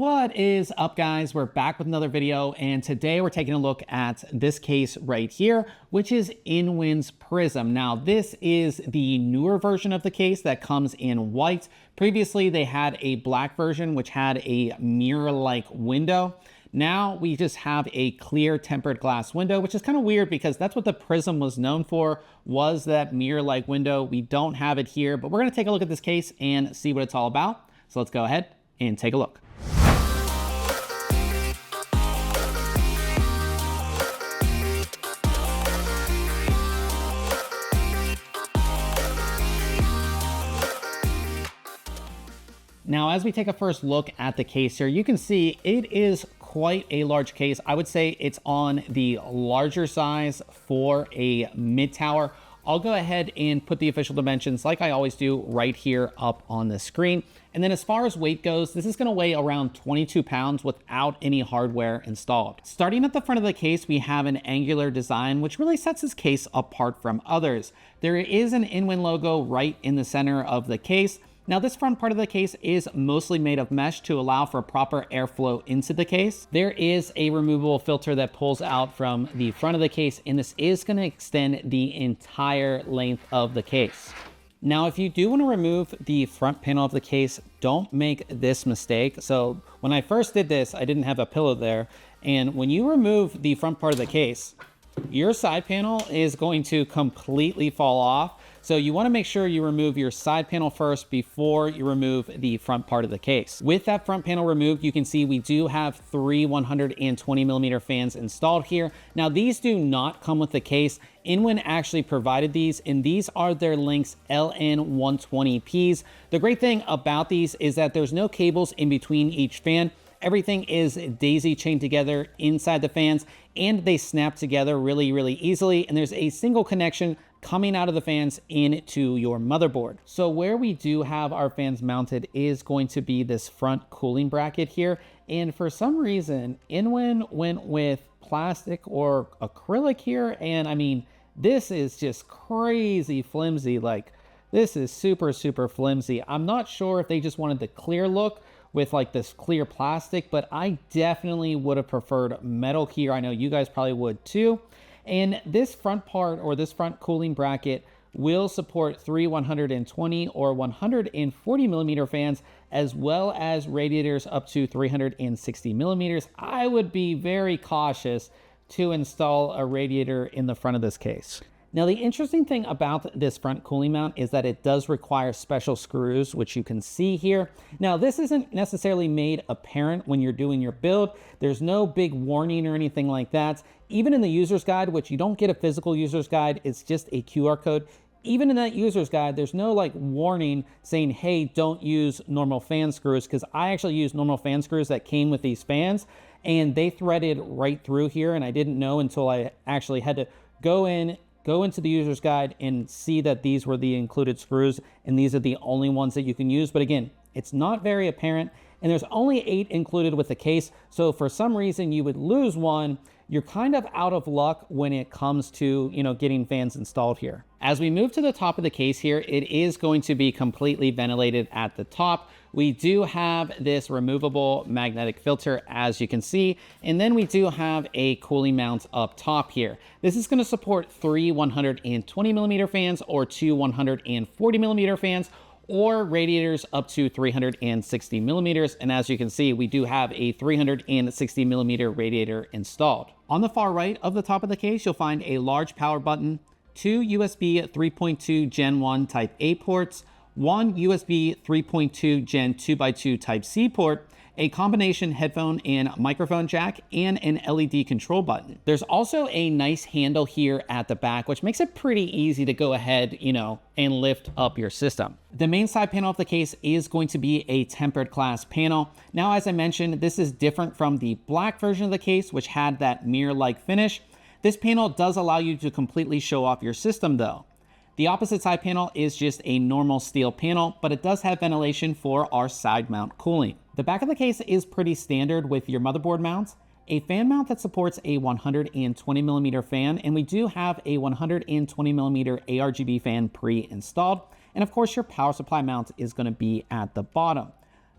What is up, guys? We're back with another video, and today we're taking a look at this case right here, which is InWin's Prism. Now, this is the newer version of the case that comes in white. Previously, they had a black version, which had a mirror-like window. Now we just have a clear tempered glass window, which is kind of weird because that's what the Prism was known for, was that mirror-like window. We don't have it here, but we're going to take a look at this case and see what it's all about. So let's go ahead and take a look. Now, as we take a first look at the case here, you can see it is quite a large case. I would say it's on the larger size for a mid-tower. I'll go ahead and put the official dimensions like I always do right here up on the screen. And then as far as weight goes, this is going to weigh around 22 pounds without any hardware installed. Starting at the front of the case, we have an angular design, which really sets this case apart from others. There is an InWin logo right in the center of the case. Now, this front part of the case is mostly made of mesh to allow for proper airflow into the case. There is a removable filter that pulls out from the front of the case, and this is going to extend the entire length of the case. Now, if you do want to remove the front panel of the case, don't make this mistake. So when I first did this, I didn't have a pillow there. And when you remove the front part of the case, your side panel is going to completely fall off. So you want to make sure you remove your side panel first before you remove the front part of the case. With that front panel removed, you can see we do have three 120mm fans installed here. Now, these do not come with the case. InWin actually provided these, and these are their Lynx LN120Ps. The great thing about these is that there's no cables in between each fan. Everything is daisy chained together inside the fans, and they snap together really, really easily. And there's a single connection coming out of the fans into your motherboard. So where we do have our fans mounted is going to be this front cooling bracket here. And for some reason, InWin went with plastic or acrylic here. And I mean, this is just crazy flimsy. Like, this is super, super flimsy. I'm not sure if they just wanted the clear look with like this clear plastic, but I definitely would have preferred metal here. I know you guys probably would too. And this front part, or this front cooling bracket, will support three 120 or 140mm fans, as well as radiators up to 360mm. I would be very cautious to install a radiator in the front of this case. Now, the interesting thing about this front cooling mount is that it does require special screws, which you can see here. Now, this isn't necessarily made apparent when you're doing your build. There's no big warning or anything like that. Even in the user's guide, which you don't get a physical user's guide, it's just a QR code. Even in that user's guide, there's no like warning saying, hey, don't use normal fan screws, because I actually used normal fan screws that came with these fans, and they threaded right through here, and I didn't know until I actually had to go into the user's guide and see that these were the included screws, and these are the only ones that you can use. But again, it's not very apparent, and there's only 8 included with the case. So if for some reason you would lose one, you're kind of out of luck when it comes to, getting fans installed here. As we move to the top of the case here, it is going to be completely ventilated at the top. We do have this removable magnetic filter, as you can see, and then we do have a cooling mount up top here. This is going to support three 120mm fans or two 140mm fans, or radiators up to 360mm. And as you can see, we do have a 360mm radiator installed. On the far right of the top of the case, you'll find a large power button, two USB 3.2 Gen 1 Type A ports, one USB 3.2 Gen 2x2 Type C port, a combination headphone and microphone jack, and an LED control button. There's also a nice handle here at the back, which makes it pretty easy to go ahead, and lift up your system. The main side panel of the case is going to be a tempered glass panel. Now, as I mentioned, this is different from the black version of the case, which had that mirror-like finish. This panel does allow you to completely show off your system though. The opposite side panel is just a normal steel panel, but it does have ventilation for our side mount cooling. The back of the case is pretty standard with your motherboard mounts, a fan mount that supports a 120mm fan, and we do have a 120mm RGB fan pre-installed. And of course, your power supply mount is going to be at the bottom.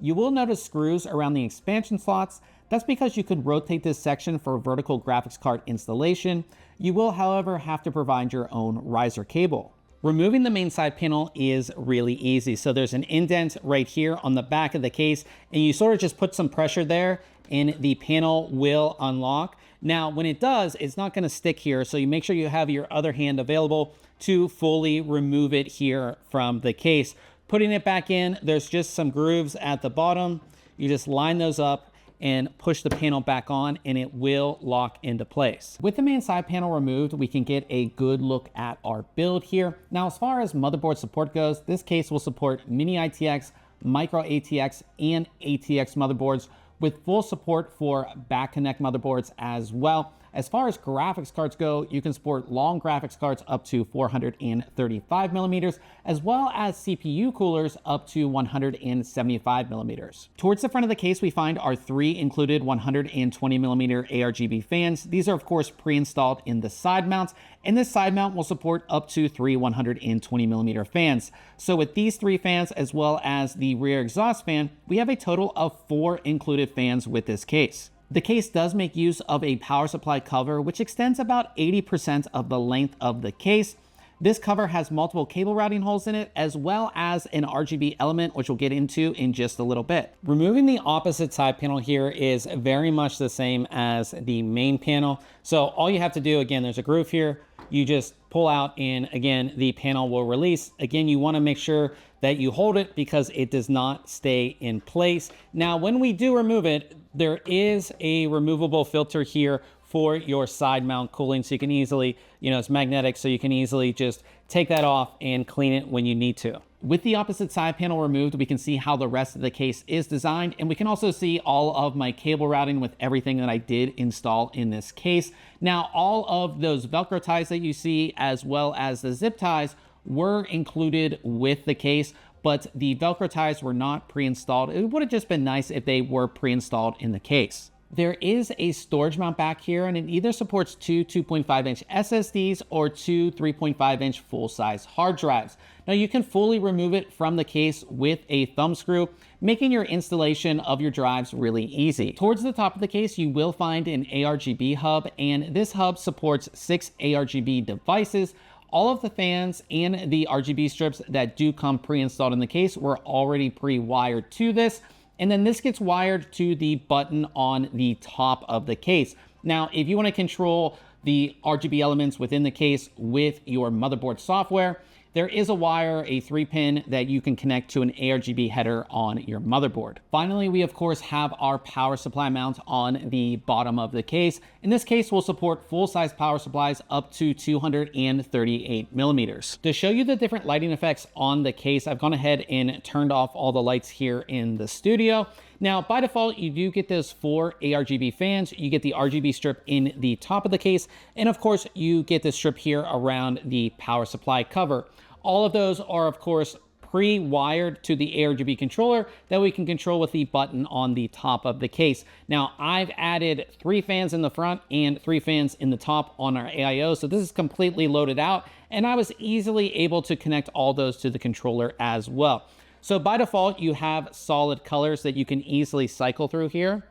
You will notice screws around the expansion slots. That's because you could rotate this section for vertical graphics card installation. You will, however, have to provide your own riser cable. Removing the main side panel is really easy. So there's an indent right here on the back of the case, and you sort of just put some pressure there and the panel will unlock. Now, when it does, it's not going to stick here. So you make sure you have your other hand available to fully remove it here from the case. Putting it back in, there's just some grooves at the bottom. You just line those up and push the panel back on and it will lock into place. With the main side panel removed, we can get a good look at our build here. Now, as far as motherboard support goes, this case will support mini ITX, micro ATX, and ATX motherboards with full support for back connect motherboards as well. As far as graphics cards go, you can support long graphics cards up to 435 millimeters, as well as CPU coolers up to 175 millimeters. Towards the front of the case, we find our 3 included 120 millimeter ARGB fans. These are of course pre-installed in the side mounts, and this side mount will support up to 3 120 millimeter fans. So with these 3 fans, as well as the rear exhaust fan, we have a total of 4 included fans with this case. The case does make use of a power supply cover, which extends about 80% of the length of the case. This cover has multiple cable routing holes in it, as well as an RGB element, which we'll get into in just a little bit. Removing the opposite side panel here is very much the same as the main panel. So all you have to do, again, there's a groove here. You just pull out and again, the panel will release. Again, you want to make sure that you hold it because it does not stay in place. Now, when we do remove it, there is a removable filter here for your side mount cooling. So you can easily, it's magnetic, so you can easily just take that off and clean it when you need to. With the opposite side panel removed, we can see how the rest of the case is designed, and we can also see all of my cable routing with everything that I did install in this case. Now, all of those Velcro ties that you see, as well as the zip ties, were included with the case, but the Velcro ties were not pre-installed. It would have just been nice if they were pre-installed in the case. There is a storage mount back here, and it either supports 2 2.5-inch SSDs or 2 3.5-inch full-size hard drives. Now, you can fully remove it from the case with a thumb screw, making your installation of your drives really easy. Towards the top of the case, you will find an ARGB hub, and this hub supports 6 ARGB devices. All of the fans and the RGB strips that do come pre-installed in the case were already pre-wired to this. And then this gets wired to the button on the top of the case. Now, if you want to control the RGB elements within the case with your motherboard software, there is a wire, a 3-pin that you can connect to an ARGB header on your motherboard. Finally, we of course have our power supply mount on the bottom of the case. In this case, we'll support full-size power supplies up to 238 millimeters. To show you the different lighting effects on the case, I've gone ahead and turned off all the lights here in the studio. Now, by default, you do get those 4 ARGB fans. You get the RGB strip in the top of the case. And of course, you get the strip here around the power supply cover. All of those are, of course, pre-wired to the ARGB controller that we can control with the button on the top of the case. Now, I've added 3 fans in the front and 3 fans in the top on our AIO. So this is completely loaded out, and I was easily able to connect all those to the controller as well. So by default, you have solid colors that you can easily cycle through here.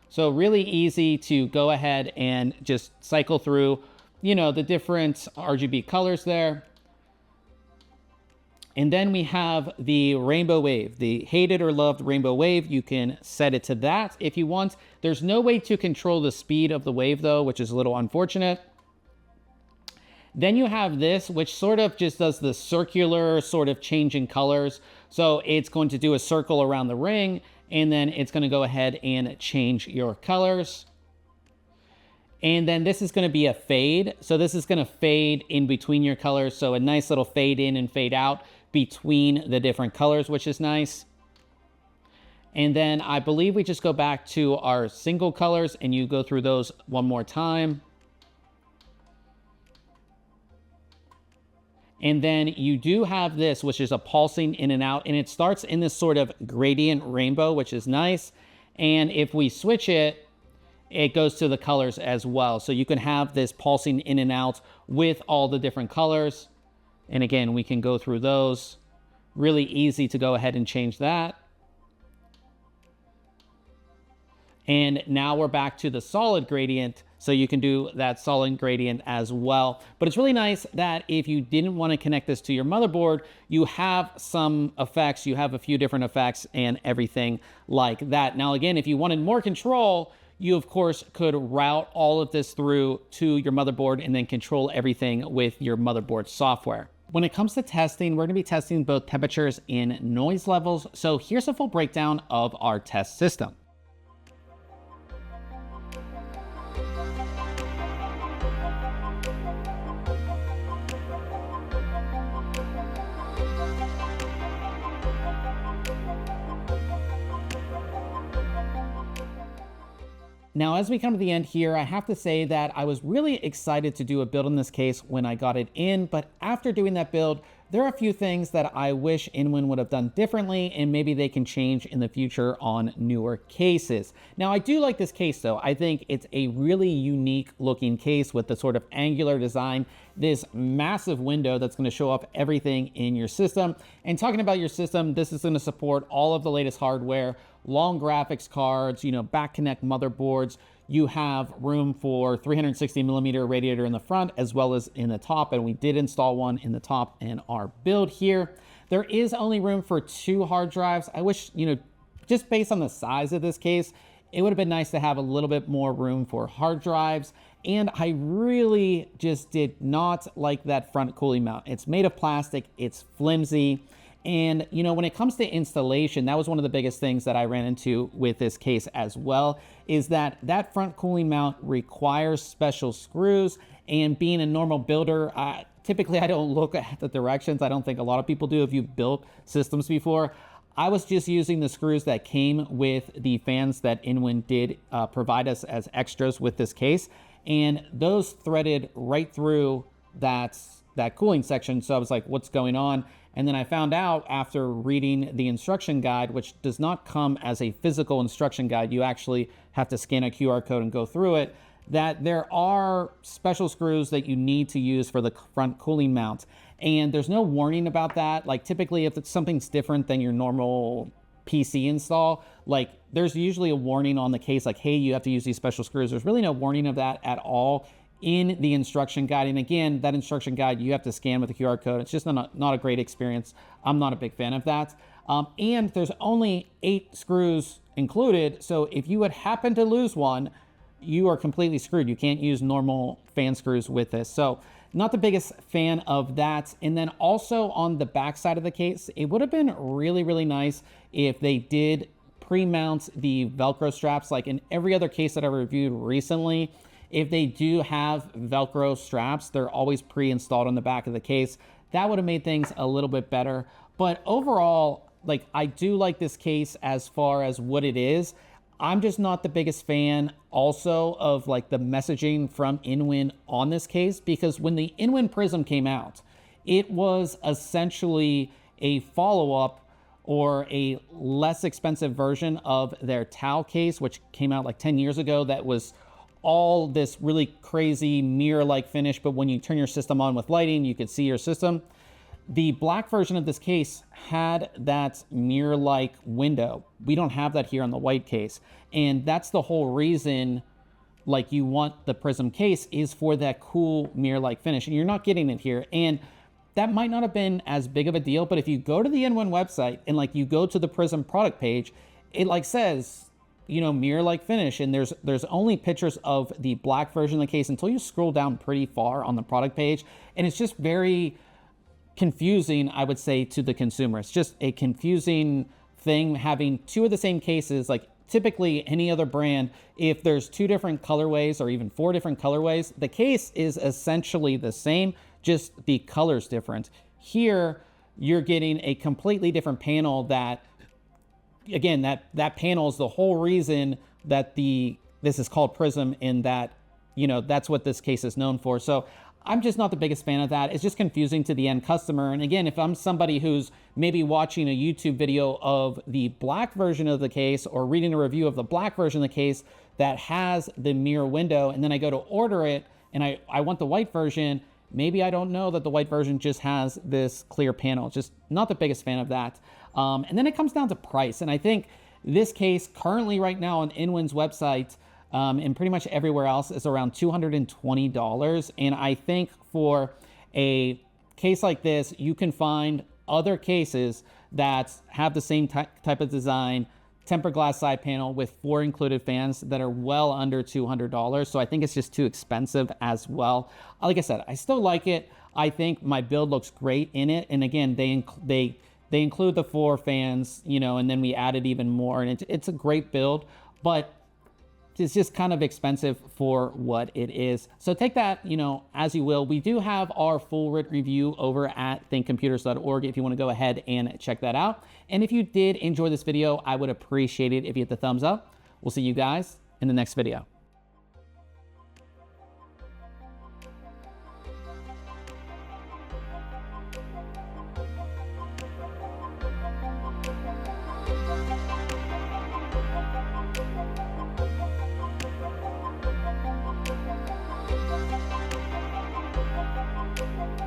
So really easy to go ahead and just cycle through, the different RGB colors there. And then we have the rainbow wave, the hated or loved rainbow wave. You can set it to that if you want. There's no way to control the speed of the wave though, which is a little unfortunate. Then you have this, which sort of just does the circular sort of change in colors. So it's going to do a circle around the ring, and then it's going to go ahead and change your colors. And then this is going to be a fade. So this is going to fade in between your colors. So a nice little fade in and fade out between the different colors, which is nice. And then I believe we just go back to our single colors and you go through those one more time. And then you do have this, which is a pulsing in and out, and it starts in this sort of gradient rainbow, which is nice. And if we switch it, it goes to the colors as well. So you can have this pulsing in and out with all the different colors. And again, we can go through those. Really easy to go ahead and change that. And now we're back to the solid gradient, so you can do that solid gradient as well. But it's really nice that if you didn't want to connect this to your motherboard, you have some effects, you have a few different effects and everything like that. Now, again, if you wanted more control, you of course could route all of this through to your motherboard and then control everything with your motherboard software. When it comes to testing, we're going to be testing both temperatures and noise levels. So here's a full breakdown of our test system. Now, as we come to the end here, I have to say that I was really excited to do a build on this case when I got it in, but after doing that build, there are a few things that I wish InWin would have done differently, and maybe they can change in the future on newer cases. Now, I do like this case though. I think it's a really unique looking case with the sort of angular design, this massive window that's going to show up everything in your system. And talking about your system, this is going to support all of the latest hardware, long graphics cards, back connect motherboards. You have room for 360 millimeter radiator in the front as well as in the top, and we did install one in the top in our build here. There is only room for 2 hard drives. I wish, just based on the size of this case, it would have been nice to have a little bit more room for hard drives. And I really just did not like that front cooling mount. It's made of plastic, it's flimsy. And when it comes to installation, that was one of the biggest things that I ran into with this case as well, is that that front cooling mount requires special screws. And being a normal builder, typically I don't look at the directions. I don't think a lot of people do if you've built systems before. I was just using the screws that came with the fans that InWin did provide us as extras with this case. And those threaded right through that cooling section. So I was like, what's going on? And then I found out after reading the instruction guide, which does not come as a physical instruction guide, you actually have to scan a QR code and go through it, that there are special screws that you need to use for the front cooling mount. And there's no warning about that. Like typically if it's something's different than your normal PC install, like there's usually a warning on the case like, hey, you have to use these special screws. There's really no warning of that at all in the instruction guide. And again, that instruction guide, you have to scan with a QR code. It's just not a great experience. I'm not a big fan of that. And there's only 8 screws included. So if you would happen to lose one, you are completely screwed. You can't use normal fan screws with this. So not the biggest fan of that. And then also on the back side of the case, it would have been really, really nice if they did pre-mount the Velcro straps like in every other case that I reviewed recently. If they do have Velcro straps, they're always pre-installed on the back of the case. That would have made things a little bit better. But overall, like I do like this case as far as what it is. I'm just not the biggest fan also of like the messaging from InWin on this case, because when the InWin Prism came out, it was essentially a follow-up or a less expensive version of their Tau case, which came out like 10 years ago, that was all this really crazy mirror-like finish, but when you turn your system on with lighting, you could see your system. The black version of this case had that mirror-like window. We don't have that here on the white case. And that's the whole reason like you want the Prism case, is for that cool mirror-like finish. And you're not getting it here. And that might not have been as big of a deal, but if you go to the InWin website and like you go to the Prism product page, it like says, mirror-like finish, and there's only pictures of the black version of the case until you scroll down pretty far on the product page, and it's just very confusing, I would say, to the consumer. It's just a confusing thing having 2 of the same cases. Like typically any other brand, if there's 2 different colorways or even 4 different colorways, the case is essentially the same, just the color's different. Here, you're getting a completely different panel that, again, that panel is the whole reason that this is called Prism, in that, that's what this case is known for. So I'm just not the biggest fan of that. It's just confusing to the end customer. And again, if I'm somebody who's maybe watching a YouTube video of the black version of the case or reading a review of the black version of the case that has the mirror window, and then I go to order it and I want the white version, maybe I don't know that the white version just has this clear panel. Just not the biggest fan of that. And then it comes down to price. And I think This case currently right now on InWin's website and pretty much everywhere else is around $220. And I think for a case like this, you can find other cases that have the same type of design, tempered glass side panel with 4 included fans that are well under $200. So I think it's just too expensive as well. Like I said, I still like it. I think my build looks great in it. And again, they include the 4 fans, you know, and then we added even more, and it's a great build, but it's just kind of expensive for what it is. So take that, you know, as you will. We do have our full written review over at thinkcomputers.org if you want to go ahead and check that out. And if you did enjoy this video, I would appreciate it if you hit the thumbs up. We'll see you guys in the next video.